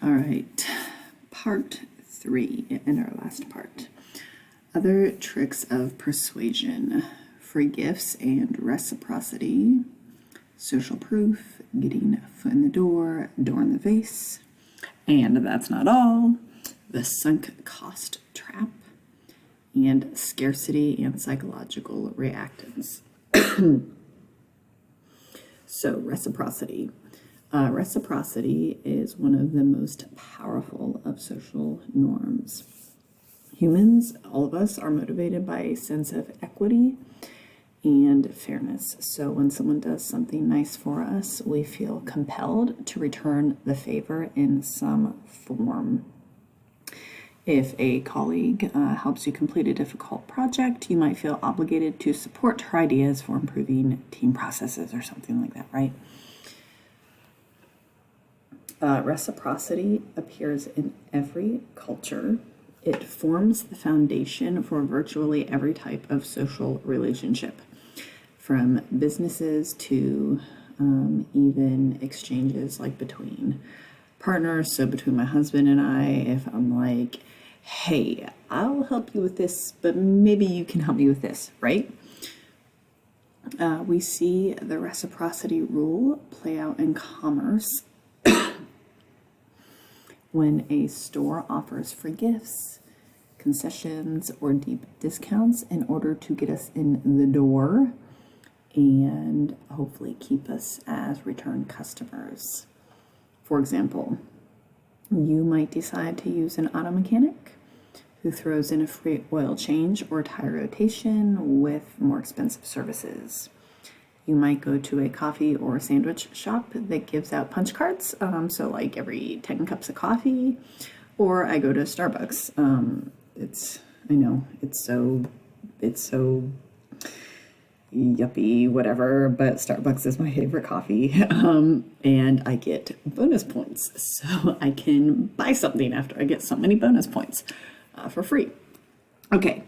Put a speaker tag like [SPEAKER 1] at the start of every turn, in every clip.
[SPEAKER 1] All right, part 3 and our last part. Other tricks of persuasion: free gifts and reciprocity, social proof, getting a foot in the door in the face, and that's not all, the sunk cost trap, and scarcity and psychological reactance. So, reciprocity. Reciprocity is one of the most powerful of social norms. Humans, all of us, are motivated by a sense of equity and fairness. So when someone does something nice for us, we feel compelled to return the favor in some form. If a colleague helps you complete a difficult project, you might feel obligated to support her ideas for improving team processes or something like that, right? Reciprocity appears in every culture. It forms the foundation for virtually every type of social relationship, from businesses to even exchanges like between partners. So between my husband and I, if I'm like, hey, I'll help you with this, but maybe you can help me with this, right? We see the reciprocity rule play out in commerce. When a store offers free gifts, concessions, or deep discounts in order to get us in the door and hopefully keep us as return customers. For example, you might decide to use an auto mechanic who throws in a free oil change or tire rotation with more expensive services. You might go to a coffee or a sandwich shop that gives out punch cards, so like every 10 cups of coffee, or I go to Starbucks. I know it's so yuppie, whatever, but Starbucks is my favorite coffee, and I get bonus points, so I can buy something after I get so many bonus points for free. Okay.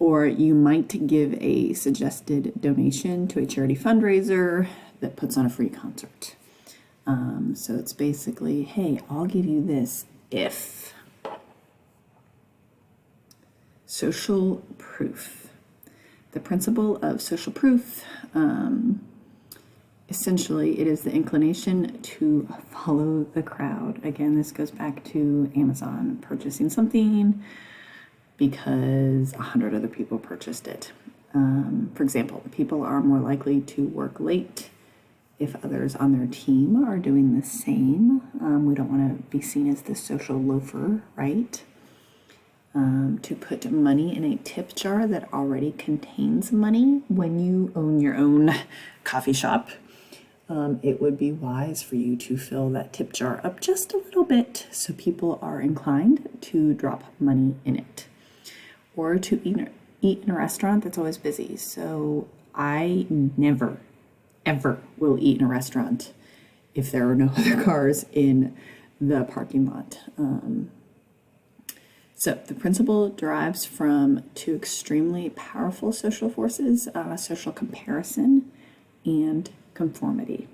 [SPEAKER 1] Or you might give a suggested donation to a charity fundraiser that puts on a free concert. So it's basically, hey, I'll give you this if. Social proof. The principle of social proof, essentially, it is the inclination to follow the crowd. Again, this goes back to Amazon purchasing something because 100 other people purchased it. For example, people are more likely to work late if others on their team are doing the same. We don't want to be seen as the social loafer, right? To put money in a tip jar that already contains money when you own your own coffee shop, it would be wise for you to fill that tip jar up just a little bit so people are inclined to drop money in it. Or to eat in a restaurant that's always busy. So I never, ever will eat in a restaurant if there are no other cars in the parking lot. So the principle derives from two extremely powerful social forces, social comparison and conformity.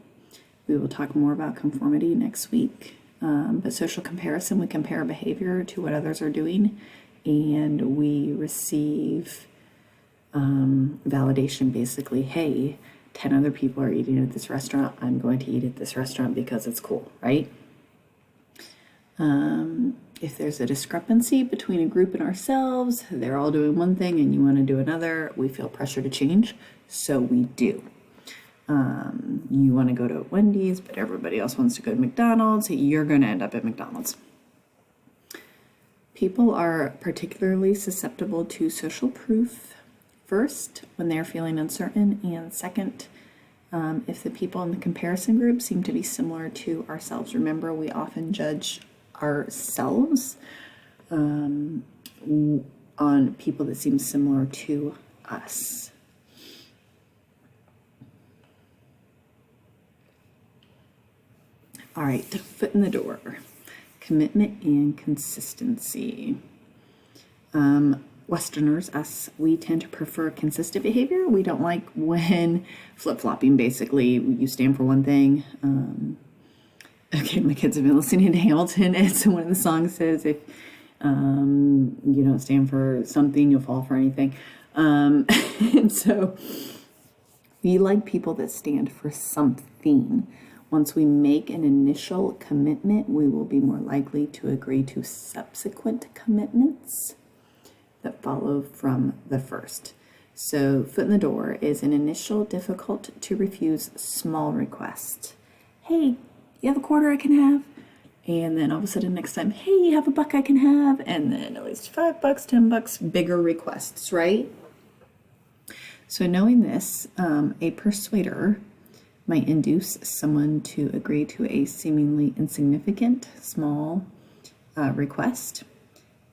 [SPEAKER 1] We will talk more about conformity next week. But social comparison, we compare behavior to what others are doing, and we receive validation, basically. Hey, 10 other people are eating at this restaurant. I'm going to eat at this restaurant because it's cool, right? If there's a discrepancy between a group and ourselves, they're all doing one thing and you want to do another, we feel pressure to change, so we do. You want to go to Wendy's, but everybody else wants to go to McDonald's, you're going to end up at McDonald's. People are particularly susceptible to social proof, first, when they're feeling uncertain, and second, if the people in the comparison group seem to be similar to ourselves. Remember, we often judge ourselves on people that seem similar to us. All right, foot in the door. Commitment and consistency. Westerners, us, we tend to prefer consistent behavior. We don't like when flip-flopping, basically. You stand for one thing Okay, my kids have been listening to Hamilton, and so one of the songs says, if you don't stand for something, you'll fall for anything. And so we like people that stand for something. Once we make an initial commitment, we will be more likely to agree to subsequent commitments that follow from the first. So, foot in the door is an initial, difficult to refuse small request. Hey, you have a quarter I can have? And then all of a sudden next time, hey, you have a buck I can have? And then at least $5, $10, bigger requests, right? So knowing this, a persuader might induce someone to agree to a seemingly insignificant, small request,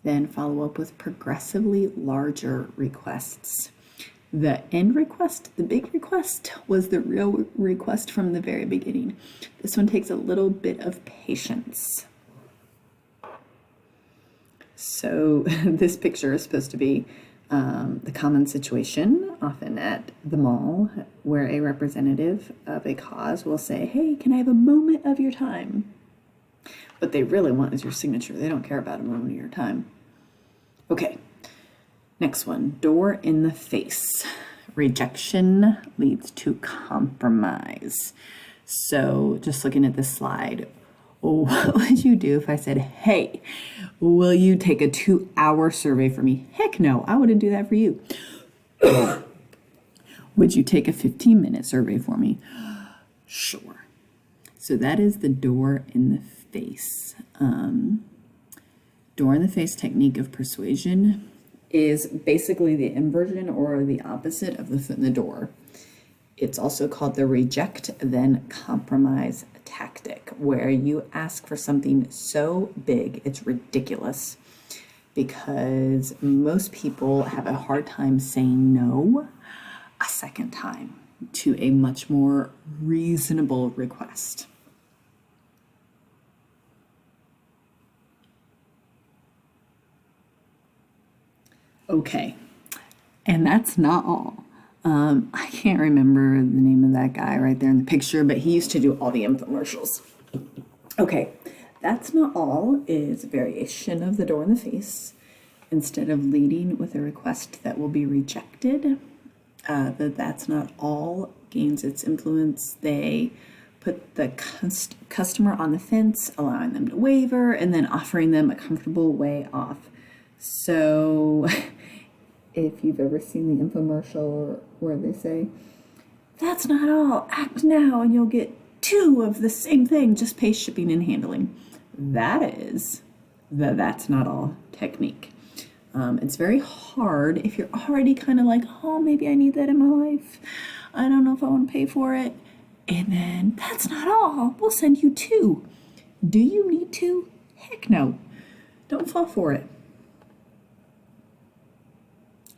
[SPEAKER 1] then follow up with progressively larger requests. The end request, the big request, was the real request from the very beginning. This one takes a little bit of patience. So this picture is supposed to be the common situation, often at the mall, where a representative of a cause will say, hey, can I have a moment of your time? What they really want is your signature. They don't care about a moment of your time. Okay. Next one, door in the face. Rejection leads to compromise. So just looking at this slide, what would you do if I said, hey, will you take a 2-hour survey for me? Heck no, I wouldn't do that for you. Would you take a 15-minute survey for me? Sure. So that is the door in the face. Door in the face technique of persuasion is basically the inversion or the opposite of the foot in the door. It's also called the reject then compromise tactic, where you ask for something so big it's ridiculous, because most people have a hard time saying no a second time to a much more reasonable request. Okay, and that's not all. I can't remember the name of that guy right there in the picture, but he used to do all the infomercials. Okay, that's not all is a variation of the door in the face. Instead of leading with a request that will be rejected, that's not all gains its influence. They put the customer on the fence, allowing them to waver, and then offering them a comfortable way off. So if you've ever seen the infomercial where they say, that's not all, act now and you'll get 2 of the same thing, just pay shipping and handling. That is the that's not all technique. It's very hard if you're already kind of like, oh, maybe I need that in my life. I don't know if I want to pay for it. And then, that's not all. We'll send you 2. Do you need 2? Heck no. Don't fall for it.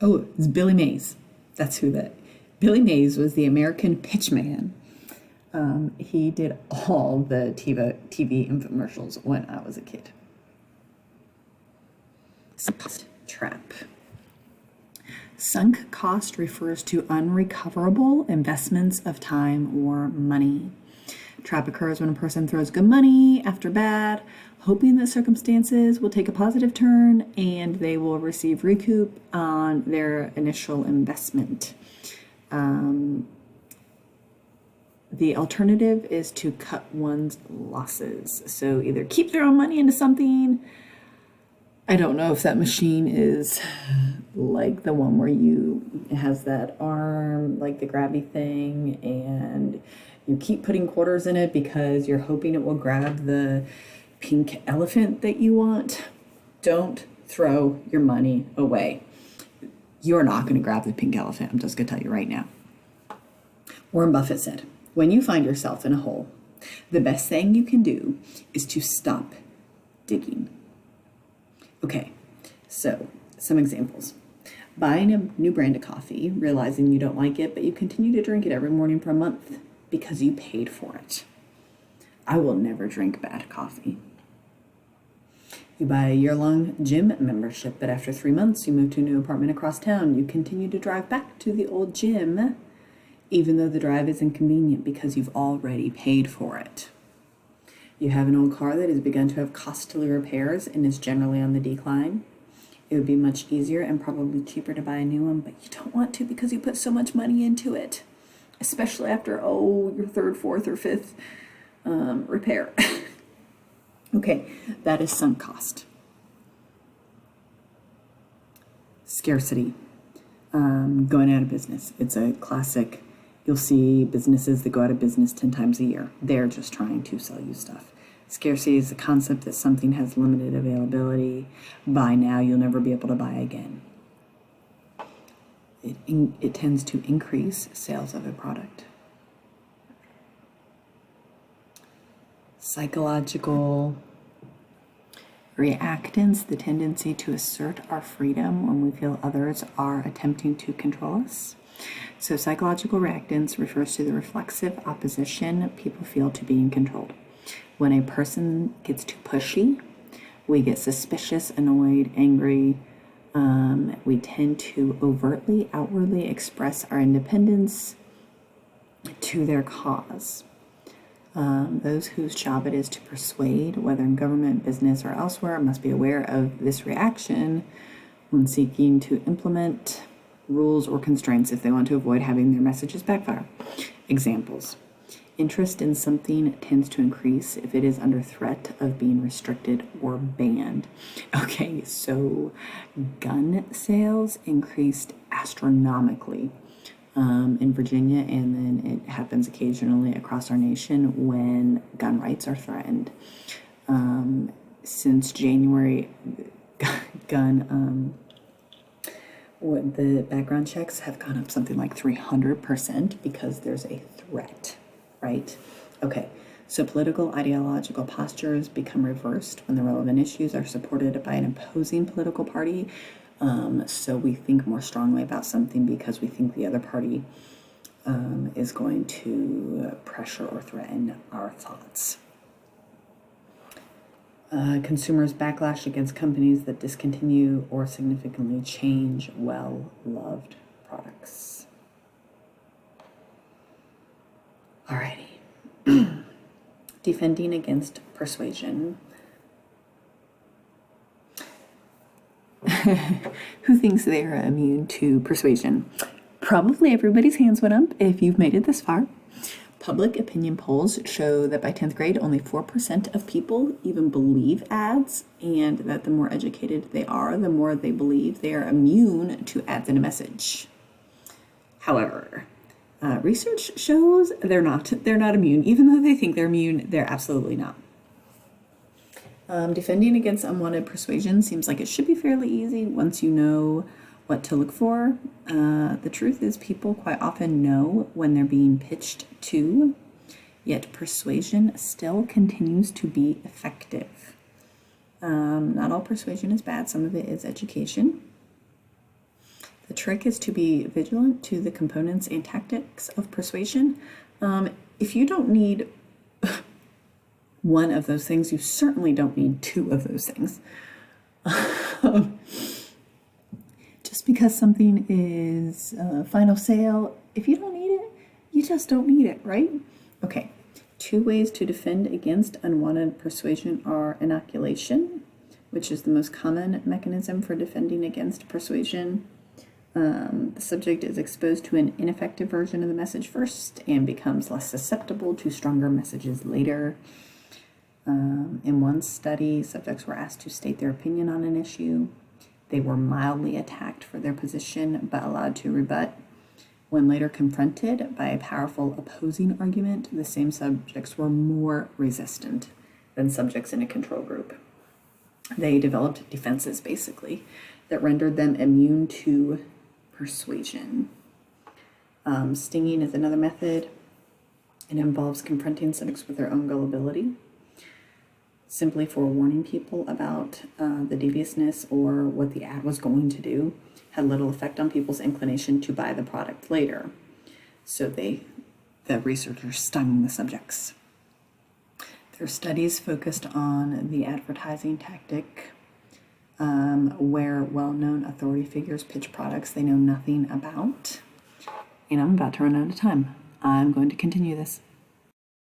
[SPEAKER 1] Oh, it's Billy Mays. That's who that. Billy Mays was the American pitchman. He did all the TV infomercials when I was a kid. Trap. Sunk cost refers to unrecoverable investments of time or money. Trap occurs when a person throws good money after bad, hoping that circumstances will take a positive turn and they will receive recoup on their initial investment. The alternative is to cut one's losses. So either keep their own money into something. I don't know if that machine is like the one where it has that arm, like the grabby thing, and you keep putting quarters in it because you're hoping it will grab the pink elephant that you want. Don't throw your money away. You're not going to grab the pink elephant. I'm just going to tell you right now. Warren Buffett said, when you find yourself in a hole, the best thing you can do is to stop digging. Okay, so some examples. Buying a new brand of coffee, realizing you don't like it, but you continue to drink it every morning for a month because you paid for it. I will never drink bad coffee. You buy a year-long gym membership, but after 3 months, you move to a new apartment across town. You continue to drive back to the old gym, even though the drive is inconvenient because you've already paid for it. You have an old car that has begun to have costly repairs and is generally on the decline. It would be much easier and probably cheaper to buy a new one, but you don't want to because you put so much money into it, especially after, your third, fourth, or fifth repair. Okay, that is sunk cost. Scarcity, going out of business. It's a classic. You'll see businesses that go out of business 10 times a year. They're just trying to sell you stuff. Scarcity is the concept that something has limited availability. Buy now, you'll never be able to buy again. It tends to increase sales of a product. Psychological reactance, the tendency to assert our freedom when we feel others are attempting to control us. So psychological reactance refers to the reflexive opposition people feel to being controlled. When a person gets too pushy, we get suspicious, annoyed, angry. We tend to overtly, outwardly express our independence to their cause. Those whose job it is to persuade, whether in government, business, or elsewhere, must be aware of this reaction when seeking to implement rules or constraints if they want to avoid having their messages backfire. Examples. Interest in something tends to increase if it is under threat of being restricted or banned. Okay, so gun sales increased astronomically in Virginia, and then it happens occasionally across our nation when gun rights are threatened. Since January, the background checks have gone up something like 300% because there's a threat, right? Okay, so political ideological postures become reversed when the relevant issues are supported by an opposing political party. So we think more strongly about something because we think the other party is going to pressure or threaten our thoughts. Consumers' backlash against companies that discontinue or significantly change well-loved products. Alrighty. Defending against persuasion. Who thinks they are immune to persuasion? Probably everybody's hands went up if you've made it this far. Public opinion polls show that by 10th grade, only 4% of people even believe ads, and that the more educated they are, the more they believe they are immune to ads in a message. However, research shows they're not immune. Even though they think they're immune, they're absolutely not. Defending against unwanted persuasion seems like it should be fairly easy once you know what to look for. The truth is people quite often know when they're being pitched to, yet persuasion still continues to be effective. Not all persuasion is bad. Some of it is education. The trick is to be vigilant to the components and tactics of persuasion. If you don't need one of those things, you certainly don't need two of those things. Just because something is final sale, if you don't need it, you just don't need it, right? Okay, 2 ways to defend against unwanted persuasion are inoculation, which is the most common mechanism for defending against persuasion. The subject is exposed to an ineffective version of the message first and becomes less susceptible to stronger messages later. In one study, subjects were asked to state their opinion on an issue. They were mildly attacked for their position, but allowed to rebut. When later confronted by a powerful opposing argument, the same subjects were more resistant than subjects in a control group. They developed defenses, basically, that rendered them immune to persuasion. Stinging is another method. It involves confronting subjects with their own gullibility, simply forewarning people about the deviousness or what the ad was going to do had little effect on people's inclination to buy the product later. So the researchers stung the subjects. Their studies focused on the advertising tactic where well-known authority figures pitch products they know nothing about. And I'm about to run out of time. I'm going to continue this.